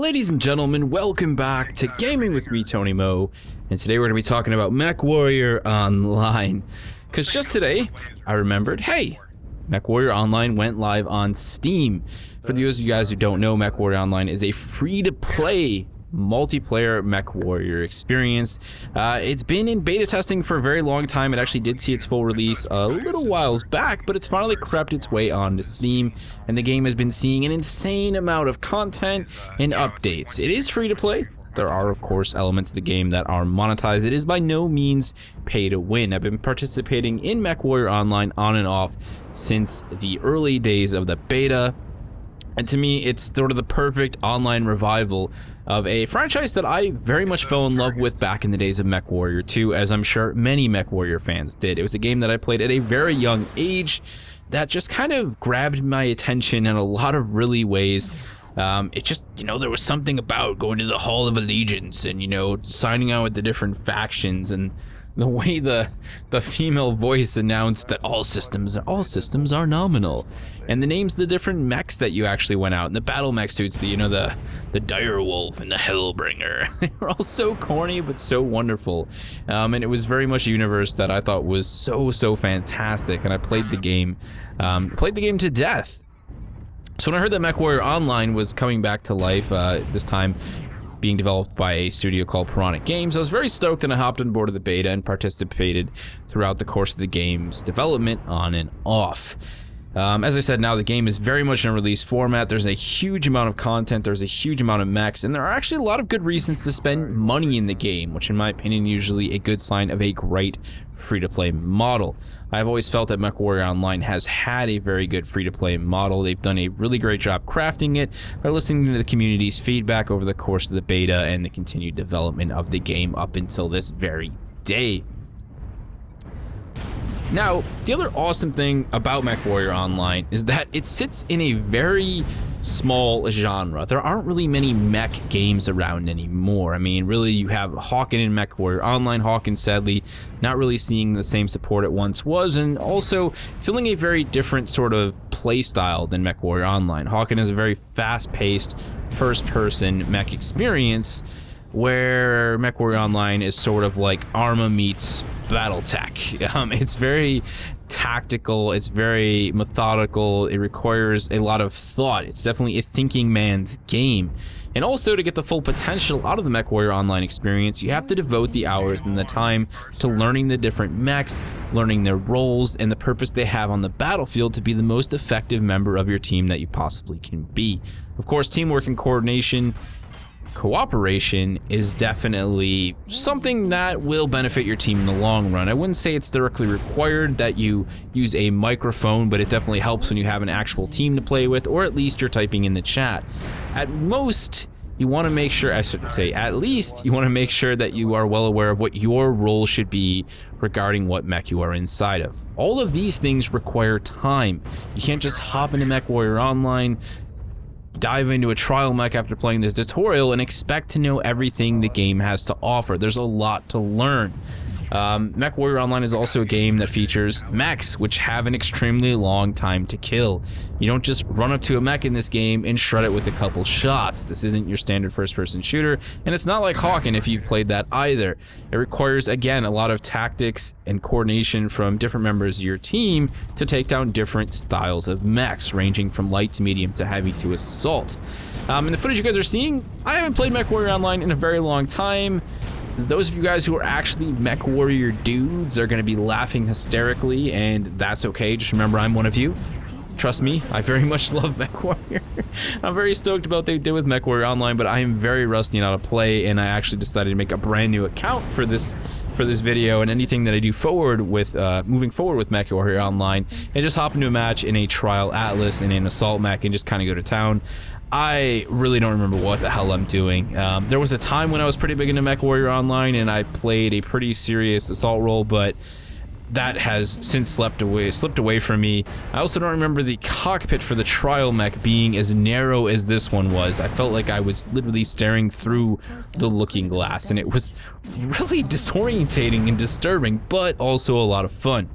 Ladies and gentlemen, welcome back to Gaming with me, Tony Mo, and today we're going to be talking about Mechwarrior Online. Because just today, I remembered, hey, Mechwarrior Online went live on Steam. For those of you guys who don't know, Mechwarrior Online is a free-to-play multiplayer Mechwarrior experience. It's been in beta testing for a very long time. It actually did see its full release a little whiles back, but it's finally crept its way onto Steam, and the game has been seeing an insane amount of content and updates. It is free to play. There are, of course, elements of the game that are monetized. It is by no means pay to win. I've been participating in Mechwarrior Online on and off since the early days of the beta. And to me, it's sort of the perfect online revival of a franchise that I very much fell in love with back in the days of Mechwarrior 2, as I'm sure many Mechwarrior fans did. It was a game that I played at a very young age that just kind of grabbed my attention in a lot of really ways. It just, there was something about going to the Hall of Allegiance and, signing out with the different factions, and the way the female voice announced that all systems are nominal, and the names of the different mechs that you actually went out, and the battle mech suits, the Direwolf and the Hellbringer. They were all so corny but so wonderful, and it was very much a universe that I thought was so fantastic, and I played the game to death. So when I heard that Mechwarrior Online was coming back to life, this time being developed by a studio called Piranha Games, I was very stoked, and I hopped on board of the beta and participated throughout the course of the game's development on and off. As I said, now the game is very much in a release format. There's a huge amount of content, there's a huge amount of mechs, and there are actually a lot of good reasons to spend money in the game, which in my opinion usually a good sign of a great free-to-play model. I've always felt that Mechwarrior Online has had a very good free-to-play model. They've done a really great job crafting it by listening to the community's feedback over the course of the beta and the continued development of the game up until this very day. Now, the other awesome thing about Mechwarrior Online is that it sits in a very small genre. There aren't really many mech games around anymore. I mean, really, you have Hawken and Mechwarrior Online. Hawken, sadly, not really seeing the same support it once was, and also feeling a very different sort of play style than Mechwarrior Online. Hawken is a very fast-paced, first-person mech experience, where Mechwarrior Online is sort of like Arma meets BattleTech. It's very tactical, it's very methodical, it requires a lot of thought. It's definitely a thinking man's game. And also, to get the full potential out of the Mechwarrior Online experience, you have to devote the hours and the time to learning the different mechs, learning their roles, and the purpose they have on the battlefield to be the most effective member of your team that you possibly can be. Of course, teamwork and coordination, cooperation is definitely something that will benefit your team in the long run. I wouldn't say it's directly required that you use a microphone, but it definitely helps when you have an actual team to play with, or at least you're typing in the chat. At most, you want to make sure, I should say, at least you want to make sure that you are well aware of what your role should be regarding what mech you are inside of. All of these things require time. You can't just hop into Mechwarrior Online, dive into a trial mech after playing this tutorial, and expect to know everything the game has to offer. There's a lot to learn. Mechwarrior Online is also a game that features mechs, which have an extremely long time to kill. You don't just run up to a mech in this game and shred it with a couple shots. This isn't your standard first-person shooter, and it's not like Hawken if you've played that either. It requires, again, a lot of tactics and coordination from different members of your team to take down different styles of mechs, ranging from light to medium to heavy to assault. In the footage you guys are seeing, I haven't played Mechwarrior Online in a very long time. Those of you guys who are actually Mechwarrior dudes are going to be laughing hysterically, and that's okay. Just remember, I'm one of you. Trust me, I very much love Mechwarrior. I'm very stoked about what they did with Mechwarrior Online, but I am very rusty on how to play, and I actually decided to make a brand new account for this video, and anything that I do forward with, moving forward with Mechwarrior Online, and just hop into a match in a trial Atlas and an assault mech and just kind of go to town. I really don't remember what the hell I'm doing. There was a time when I was pretty big into Mechwarrior Online and I played a pretty serious assault role, but that has since slipped away from me. I also don't remember the cockpit for the trial mech being as narrow as this one was. I felt like I was literally staring through the looking glass, and it was really disorientating and disturbing, but also a lot of fun.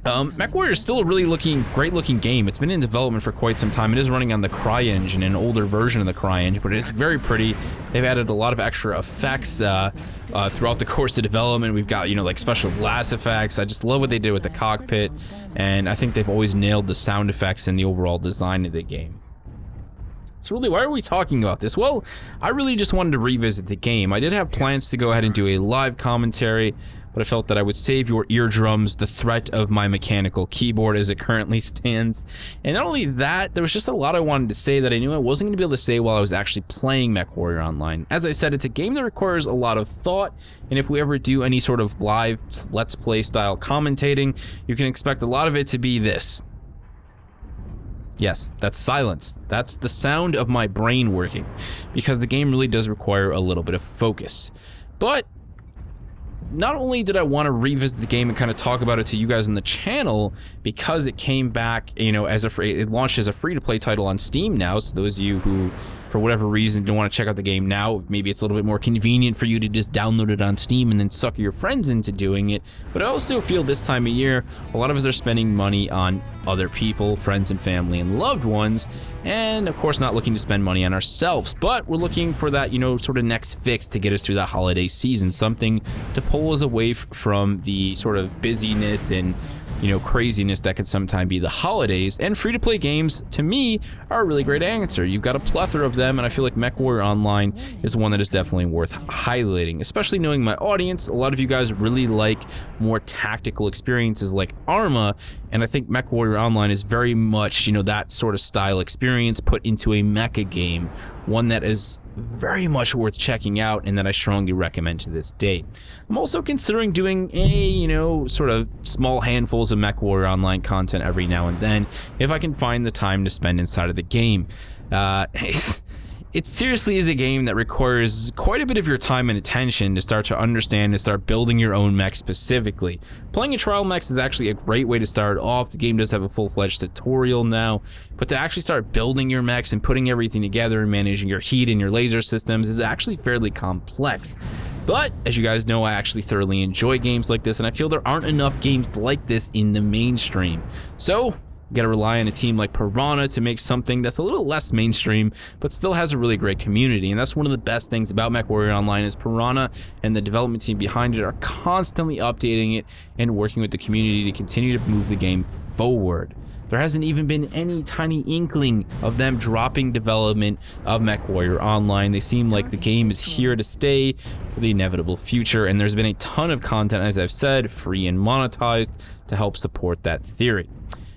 Mechwarrior is still a really great looking game. It's been in development for quite some time. It is running on the Cry engine, an older version of the Cry engine, but it is very pretty. They've added a lot of extra effects throughout the course of development. We've got, you know, like special glass effects. I just love what they did with the cockpit, and I think they've always nailed the sound effects and the overall design of the game. So really, why are we talking about this? Well, I really just wanted to revisit the game. I did have plans to go ahead and do a live commentary, but I felt that I would save your eardrums the threat of my mechanical keyboard as it currently stands. And not only that, there was just a lot I wanted to say that I knew I wasn't going to be able to say while I was actually playing Mechwarrior Online. As I said, it's a game that requires a lot of thought, and if we ever do any sort of live Let's Play style commentating, you can expect a lot of it to be this. Yes, that's silence. That's the sound of my brain working, because the game really does require a little bit of focus. But not only did I want to revisit the game and kind of talk about it to you guys on the channel, because it came back, you know, as it launched as a free-to-play title on Steam now, so those of you who, for whatever reason, don't want to check out the game now, maybe it's a little bit more convenient for you to just download it on Steam and then sucker your friends into doing it. But I also feel this time of year, a lot of us are spending money on other people, friends and family and loved ones, and of course not looking to spend money on ourselves, but we're looking for that, you know, sort of next fix to get us through the holiday season, something to pull us away from the sort of busyness and, you know, craziness that could sometimes be the holidays. And free-to-play games, to me, are a really great answer. You've got a plethora of them, and I feel like Mechwarrior Online is one that is definitely worth highlighting, especially knowing my audience. A lot of you guys really like more tactical experiences like Arma, and I think Mechwarrior Online is very much, you know, that sort of style experience put into a mecha game, one that is very much worth checking out and that I strongly recommend to this day. I'm also considering doing a, you know, sort of small handfuls of Mechwarrior Online content every now and then, if I can find the time to spend inside of the game. It seriously is a game that requires quite a bit of your time and attention to start to understand and start building your own mech specifically. Playing a trial mech is actually a great way to start off. The game does have a full-fledged tutorial now, but to actually start building your mechs and putting everything together and managing your heat and your laser systems is actually fairly complex. But, as you guys know, I actually thoroughly enjoy games like this, and I feel there aren't enough games like this in the mainstream. So, you gotta rely on a team like Piranha to make something that's a little less mainstream, but still has a really great community. And that's one of the best things about Mechwarrior Online is Piranha and the development team behind it are constantly updating it and working with the community to continue to move the game forward. There hasn't even been any tiny inkling of them dropping development of Mechwarrior Online. They seem like the game is here to stay for the inevitable future, and there's been a ton of content, as I've said, free and monetized, to help support that theory.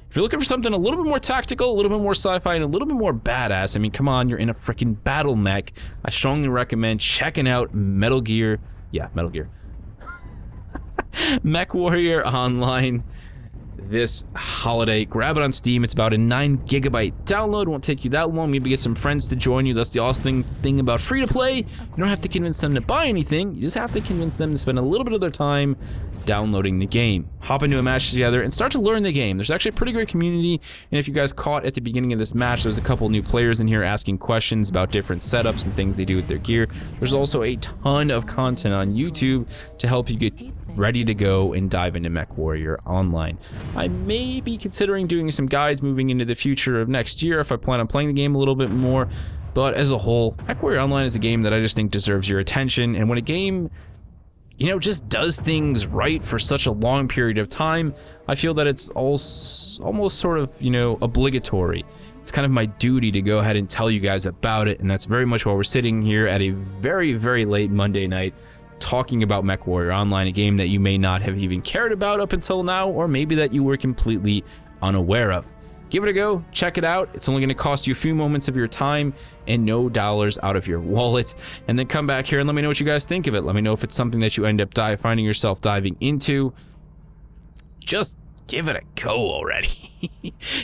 If you're looking for something a little bit more tactical, a little bit more sci-fi, and a little bit more badass, I mean, come on, you're in a freaking battle mech, I strongly recommend checking out Metal Gear. Mechwarrior Online this holiday. Grab it on Steam. It's about a 9 GB download. Won't take you that long. Maybe get some friends to join you. That's the awesome thing about free to play. You don't have to convince them to buy anything. You just have to convince them to spend a little bit of their time downloading the game. Hop into a match together and start to learn the game. There's actually a pretty great community, and if you guys caught at the beginning of this match, there's a couple new players in here asking questions about different setups and things they do with their gear. There's also a ton of content on YouTube to help you get ready to go and dive into Mechwarrior Online. I may be considering doing some guides moving into the future of next year if I plan on playing the game a little bit more, but as a whole, Mechwarrior Online is a game that I just think deserves your attention, and when a game, you know, just does things right for such a long period of time, I feel that it's almost sort of, you know, obligatory. It's kind of my duty to go ahead and tell you guys about it, and that's very much why we're sitting here at a very, very late Monday night talking about Mechwarrior Online, a game that you may not have even cared about up until now, or maybe that you were completely unaware of. Give it a go, check it out. It's only going to cost you a few moments of your time and no dollars out of your wallet. And then come back here and let me know what you guys think of it. Let me know if it's something that you end up finding yourself diving into. Just give it a go already.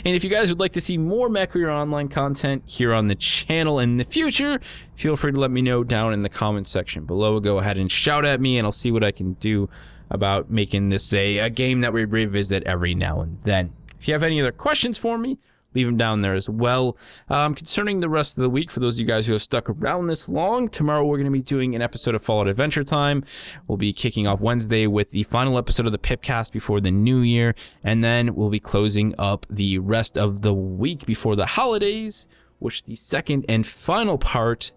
And if you guys would like to see more Mechwarrior Online content here on the channel in the future, feel free to let me know down in the comment section below. Go ahead and shout at me and I'll see what I can do about making this a game that we revisit every now and then. If you have any other questions for me, leave them down there as well. Concerning the rest of the week, for those of you guys who have stuck around this long, tomorrow we're going to be doing an episode of Fallout Adventure Time. We'll be kicking off Wednesday with the final episode of the Pipcast before the new year, and then we'll be closing up the rest of the week before the holidays, which the second and final part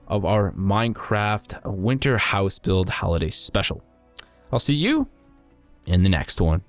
of our Minecraft Winter House Build Holiday Special. I'll see you in the next one.